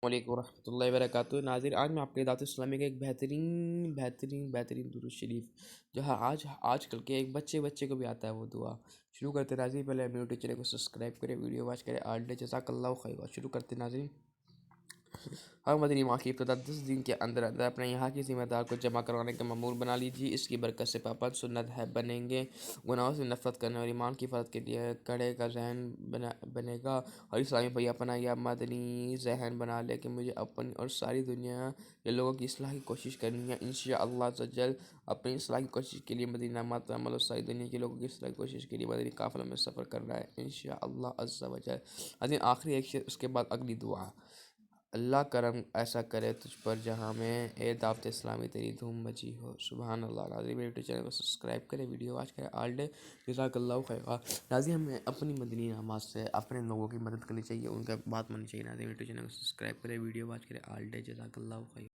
السلام علیکم ورحمۃ اللہ وبرکاتہ ناظرین، آج میں آپ کے دعوت اسلامی کا ایک بہترین درود شریف جو ہے آج کل کے ایک بچے کو بھی آتا ہے وہ دعا شروع کرتے ہیں۔ ناظرین پہلے ہم یوٹیوب چینل کو سبسکرائب کریں، ویڈیو واچ کریں، آل ڈے جزاک اللہ خیر۔ شروع کرتے ہیں ناظرین۔ ہر مدنی ماہ کی ابتدا 10 دن کے اندر اپنے یہاں کی ذمہ دار کو جمع کروانے کا معمول بنا لیجیے۔ اس کی برکت سے پابند سنت ہے بنیں گے، گناہوں سے نفرت کرنے اور ایمان کی حفاظت کے لیے کڑے کا ذہن بنے گا، اور اسلامی بھائی اپنا یا مدنی ذہن بنا لے کہ مجھے اپنی اور ساری دنیا کے لوگوں کی اصلاح کی کوشش کرنی ہے۔ انشاءاللہ عز و جل اپنی اصلاح کی کوشش کے لیے مدنی نعمات پر عمل اور ساری دنیا کے لوگوں کی اصلاح کی کوشش کے لیے مدنی قافلہ میں سفر کرنا ہے انشاءاللہ عز و جل۔ لیکن آخری ایک شعر، اس کے بعد اگلی دعا۔ اللہ کرم ایسا کرے تجھ پر جہاں میں، اے دعوت اسلامی تیری دھوم مچی ہو۔ سبحان اللہ۔ ناظرین میرے یوٹیوب چینل کو سبسکرائب کریں، ویڈیو واچ کریں، آل ڈے جزاک اللہ خیر۔ ناظرین ہمیں اپنی مدنی نماز سے اپنے لوگوں کی مدد کرنی چاہیے، ان کا بات ماننی چاہیے۔ ناظرین یوٹیوب چینل کو سبسکرائب کریں، ویڈیو واچ کریں، آل ڈے جزاک اللہ خیر۔